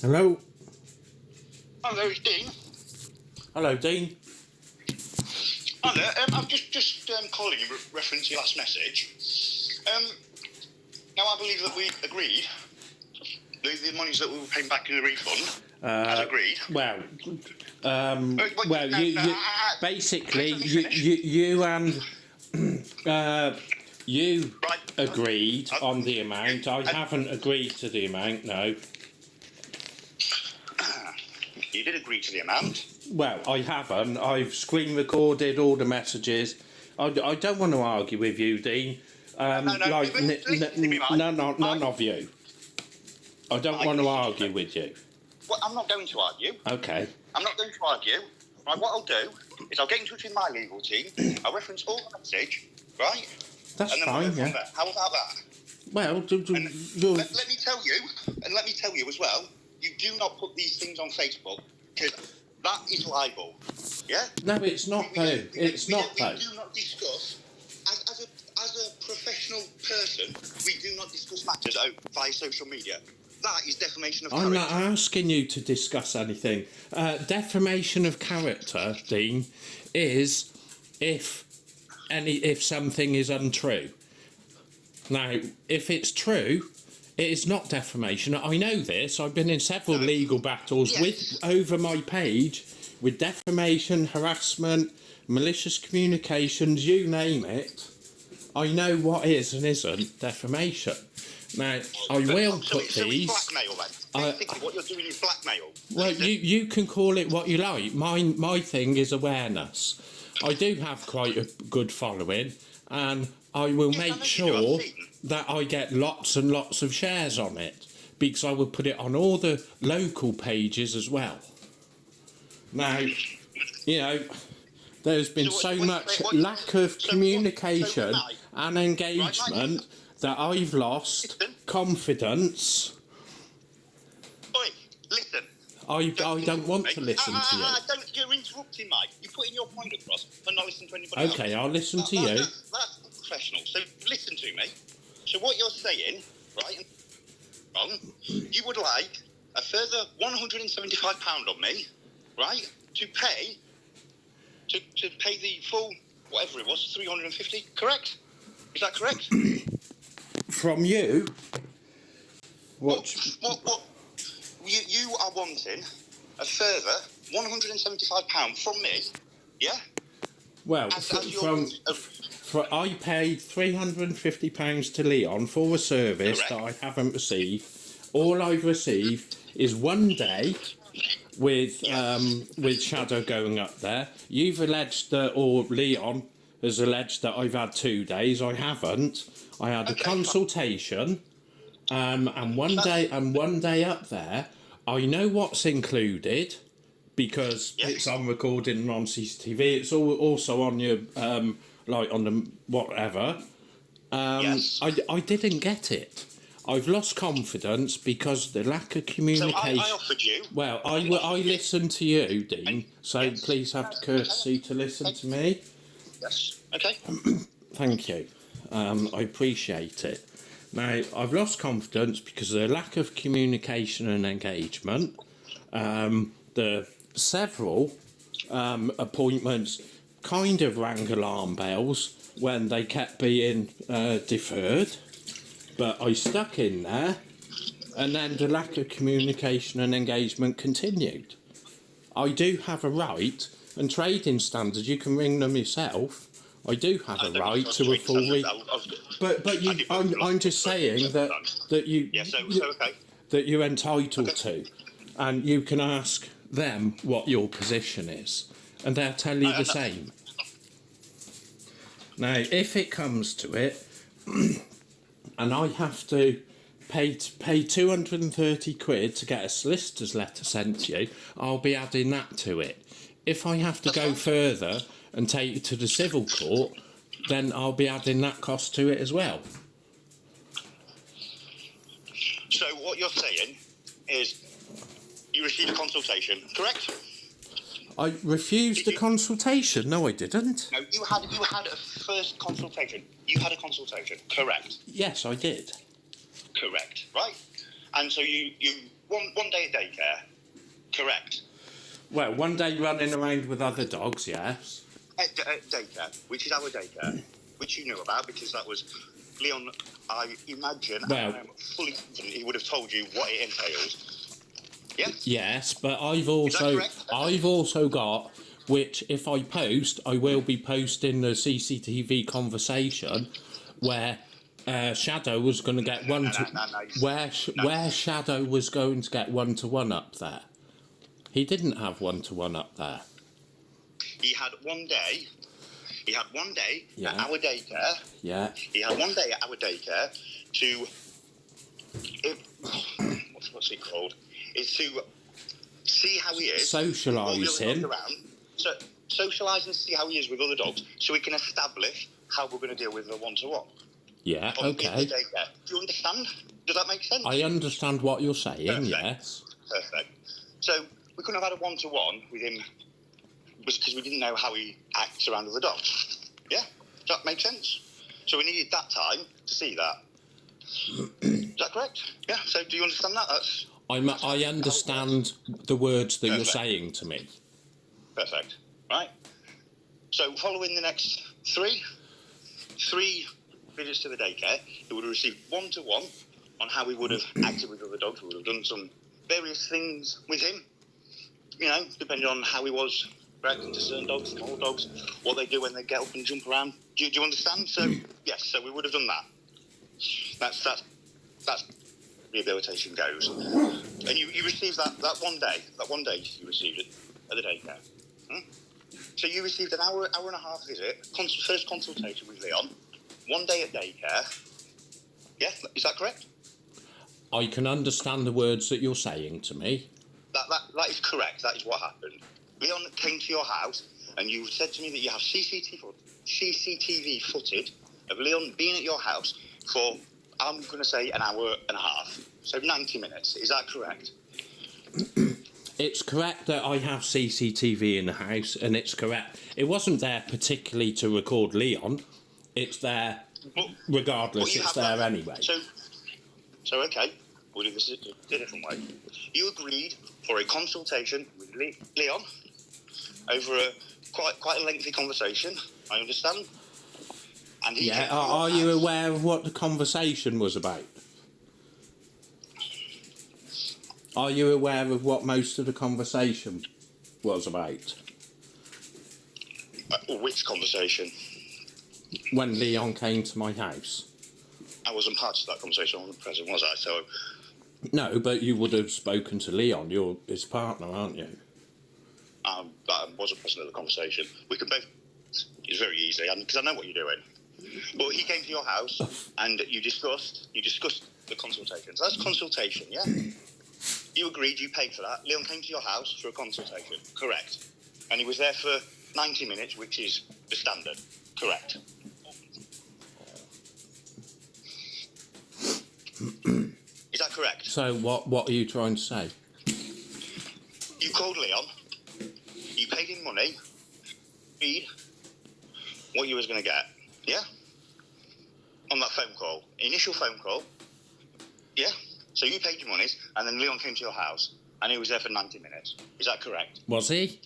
Hello. Hello, it's Dean. Hello, Dean. Hi there. I'm just calling in reference to your last message. Now, I believe that we agreed the monies that we were paying back in the refund, as agreed. Well, basically, you agreed on the amount. I haven't agreed to the amount, no. You did agree to the amount. Well, I haven't. I've screen recorded all the messages. I don't want to argue with you, Dean. None of you. I don't want to argue with you. Well, I'm not going to argue. Okay. I'm not going to argue. Right, what I'll do is I'll get in touch with my legal team. I'll reference all the message, right? That's and then fine, we'll yeah. How about that? Well, let me tell you as well, you do not put these things on Facebook, because that is libel. Yeah? No, it's not, though. It's not, though. We do not discuss, as a professional person, we do not discuss matters out via social media. That is defamation of character. I'm not asking you to discuss anything. Defamation of character, Dean, is if something is untrue. Now, if it's true, it is not defamation. I know this. I've been in several legal battles over my page with defamation, harassment, malicious communications, you name it. I know what is and isn't defamation. Now, I will put these... blackmail, then? Basically, what you're doing is blackmail. Well, you can call it what you like. My thing is awareness. I do have quite a good following, and I will make sure that I get lots and lots of shares on it, because I will put it on all the local pages as well. Now, you know, there's been so much lack of communication and engagement that I've lost confidence. Oi, listen. I don't want to listen to you. You're interrupting, Mike. You're putting your point across and not listening to anybody else. Okay, I'll listen to you. That's professional. So listen to me. So what you're saying, right, you would like a further £175 on me, right, to pay the full, whatever it was, 350, correct? Is that correct? From you? What? You are wanting a further £175 from me, yeah? Well, I paid £350 to Leon for a service that I haven't received. All I've received is 1 day with Shadow going up there. You've alleged that, or Leon has alleged that I've had 2 days. I haven't. I had a consultation, and one day up there. I know what's included because it's on recording and on CCTV. It's also on your like on the whatever. I didn't get it. I've lost confidence because the lack of communication. So I offered you. Well, I listened to you, Dean. So please have the courtesy to listen to me. Yes. Okay. Thank you. I appreciate it. Now, I've lost confidence because of the lack of communication and engagement. The several appointments kind of rang alarm bells when they kept being deferred, but I stuck in there, and then the lack of communication and engagement continued. I do have a right, and trading standards, you can ring them yourself. I do have a right to a full week, but I'm just saying that you're entitled to, and you can ask them what your position is, and they'll tell you the same. Now, if it comes to it, and I have to pay £230 to get a solicitor's letter sent to you, I'll be adding that to it. If I have to go further and take it to the civil court, then I'll be adding that cost to it as well. So what you're saying is you received a consultation, correct? I refused the consultation. No, I didn't. No, you had a first consultation. You had a consultation, correct? Yes, I did. Correct, right? And so you one day at daycare. Correct. Well, one day running around with other dogs, yes. At daycare, which is our daycare, which you knew about because that was Leon. I imagine, Well, and I'm fully confident he would have told you what it entails. Yeah. Yes, but I've also got, which if I post, I will be posting the CCTV conversation where Shadow was going to get where Shadow was going to get 1-to-1 up there. He didn't have 1-to-1 up there. He had one day. He had one day Yeah. at our daycare. Yeah. He had one day at our daycare to. What's it called? Is to see how he is. Socialise him. So socialise and see how he is with other dogs, so we can establish how we're going to deal with the 1-to-1. Yeah. Okay. Do you understand? Does that make sense? I understand what you're saying. Perfect. Yes. Perfect. So we couldn't have had a 1-to-1 with him because we didn't know how he acts around other dogs. Yeah, does that make sense? So we needed that time to see that. Is that correct? Yeah. So do you understand that? I understand the words that you're saying to me. Perfect. Right. So following the next three visits to the daycare, he would have received 1-to-1 on how he would have acted with other dogs. We would have done some various things with him, you know, depending on how he was reacting to certain dogs, small dogs, what they do when they get up and jump around. Do you understand? So yes, so we would have done that. That's rehabilitation goes. And you received that one day you received it at the daycare. So you received an hour and a half visit, first consultation with Leon, one day at daycare. Yeah, is that correct? I can understand the words that you're saying to me. That is correct. That is what happened. Leon came to your house and you said to me that you have CCTV footage of Leon being at your house for, I'm going to say, an hour and a half. So 90 minutes. Is that correct? It's correct that I have CCTV in the house, and it's correct. It wasn't there particularly to record Leon. It's there, regardless, it's there anyway. So okay, we'll do this a different way. You agreed for a consultation with Leon over a quite a lengthy conversation, I understand. And are you aware of what the conversation was about? Are you aware of what most of the conversation was about? Which conversation? When Leon came to my house. I wasn't part of that conversation. I wasn't present, was I? So. No, but you would have spoken to Leon. You're his partner, aren't you? I wasn't present at the conversation. We can both. It's very easy, because I know what you're doing. But he came to your house, and you discussed the consultation. So that's consultation, yeah. You agreed, you paid for that. Leon came to your house for a consultation, correct? And he was there for 90 minutes, which is the standard, correct? Is that correct? So what are you trying to say? You called Leon, you paid him money, paid what you was going to get, yeah? On that phone call, initial phone call, yeah? So you paid your monies, and then Leon came to your house, and he was there for 90 minutes. Is that correct? Was he?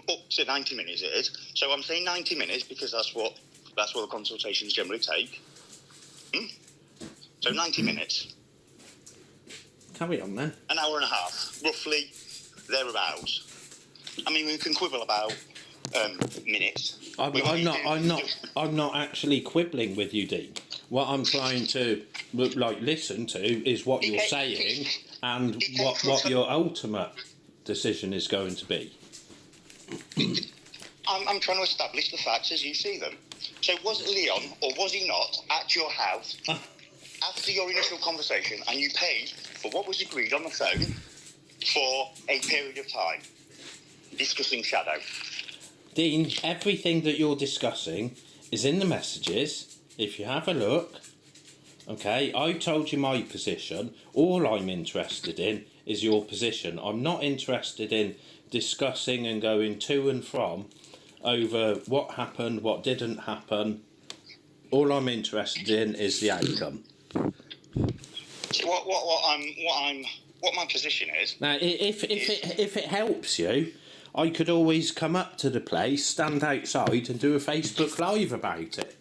Up to 90 minutes it is. So I'm saying 90 minutes because that's what the consultations generally take. So 90 minutes. Carry on then. An hour and a half, roughly thereabouts. I mean, we can quibble about minutes. I'm not actually quibbling with you, Dean. What I'm trying to listen to is what you're saying and what your ultimate decision is going to be. I'm trying to establish the facts as you see them. So was Leon, or was he not, at your house after your initial conversation, and you paid for what was agreed on the phone for a period of time, discussing Shadow? Dean, everything that you're discussing is in the messages. If you have a look, okay, I told you my position. All I'm interested in is your position. I'm not interested in discussing and going to and from over what happened, what didn't happen. All I'm interested in is the outcome. what my position is. Now, if it helps you, I could always come up to the place, stand outside, and do a Facebook Live about it.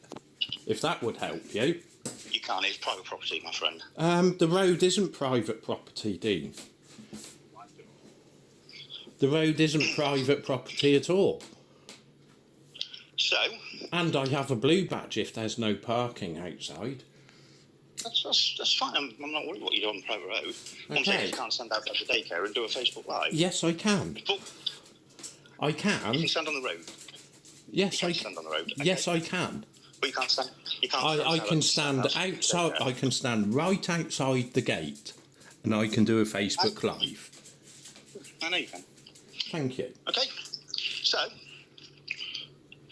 If that would help you. You can't. It's private property, my friend. The road isn't private property, Dean. The road isn't private property at all. So. And I have a blue badge if there's no parking outside. That's fine. I'm not worried what you do on the private road. Okay. I'm saying you can't stand outside the daycare and do a Facebook Live. Yes, I can. But I can. you can stand on the road. Yes, I can. Stand on the road. Okay. Yes, I can. But you can't stand. You can't. I can stand outside. I can stand right outside the gate, and I can do a Facebook Live. I know you can. Thank you. Okay. So,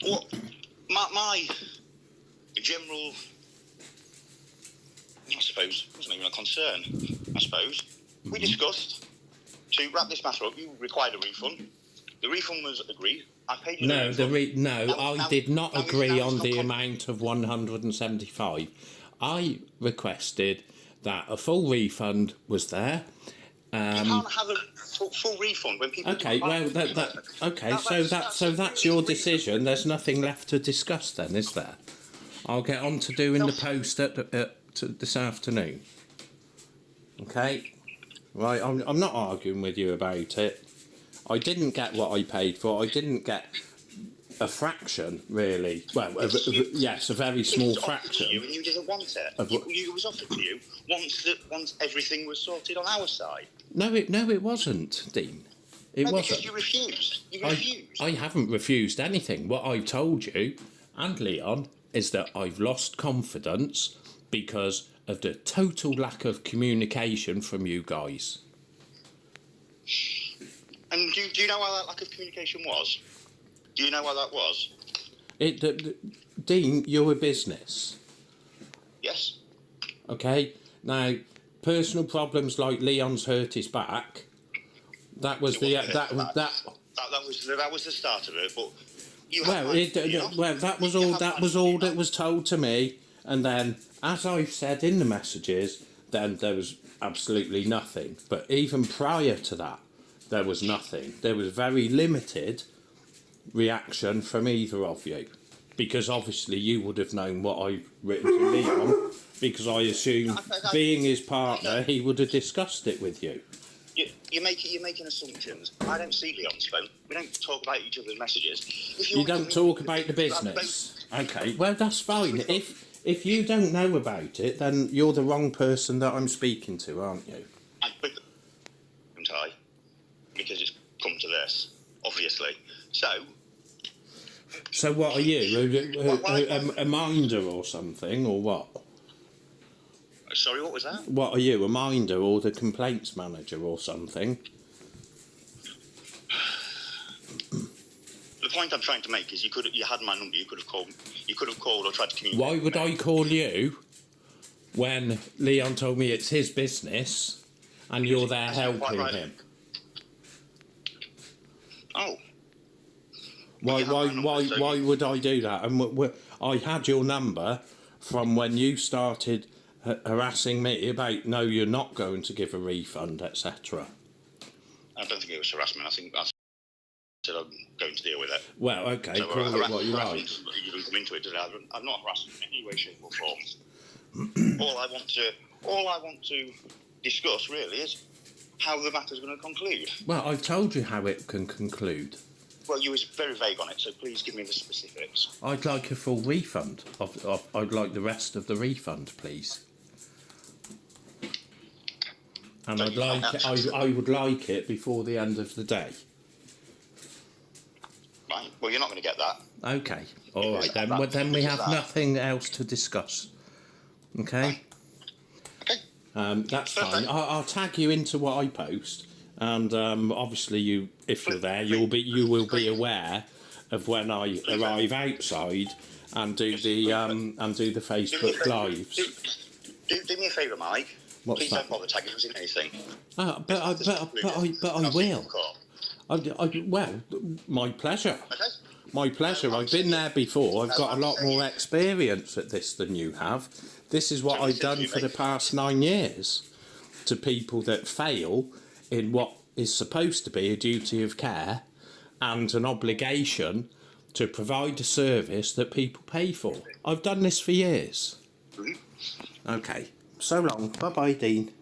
what my general, I suppose, wasn't even a concern. I suppose we discussed to wrap this matter up. You required a refund. The refund was agreed. I paid you. No, I did not agree on the amount of 175. I requested that a full refund was there. You can't have a full refund when people. Okay, well, so that's your decision. There's nothing left to discuss then, is there? I'll get on to doing the post this afternoon. Okay, right. I'm not arguing with you about it. I didn't get what I paid for. I didn't get a fraction, really. Well, yes, a very small fraction. You and you didn't want it. It was offered to you once everything was sorted on our side. No, it wasn't, Dean. It wasn't. Because you refused. I haven't refused anything. What I've told you and Leon is that I've lost confidence because of the total lack of communication from you guys. And do you know why that lack of communication was? Do you know why that was? Dean, you're a business. Yes. Okay. Now, personal problems like Leon's hurt his back. That was that was the start of it. But that was all that was told to me. And then, as I've said in the messages, then there was absolutely nothing. But even prior to that, there was nothing. There was very limited reaction from either of you, because obviously you would have known what I've written to Leon, because I assume, being his partner, he would have discussed it with you. You're making assumptions. I don't see Leon's phone. We don't talk about each other's messages. You don't talk about the business. Okay, well that's fine. If you don't know about it, then you're the wrong person that I'm speaking to, aren't you? Because it's come to this, obviously. So what are you, a minder or something, or what? Sorry, what was that? What are you, a minder or the complaints manager or something? The point I'm trying to make is you had my number. You could have called or tried to communicate. Why would I call you when Leon told me it's his business and you're there helping him? Oh. Why would I do that? And I had your number from when you started harassing me about, no, you're not going to give a refund, etc. I don't think it was harassment. I think I said I'm going to deal with it. Well, okay, so call it what you like. You didn't come into it today. I'm not harassing in any way, shape or form. All I want to discuss really is how the matter's going to conclude. Well, I've told you how it can conclude. Well, you was very vague on it, so please give me the specifics. I'd like a full refund. I'd like the rest of the refund, please. And I would like it before the end of the day. Right. Well, you're not going to get that. Okay. All right then. Well, then we have nothing else to discuss. Okay. Okay. That's fine. I'll tag you into what I post, and obviously if you're there, you will be aware of when I arrive outside and do the Facebook lives. Do me a favour, Mike. What's Please that? Don't bother tagging us in anything. But I will. Well, my pleasure. Okay. My pleasure. I've been there before. I've got a lot more experience at this than you have. This is what I've done for the past 9 years. to people that fail in what is supposed to be a duty of care and an obligation to provide a service that people pay for. I've done this for years. Okay, so long. Bye-bye, Dean.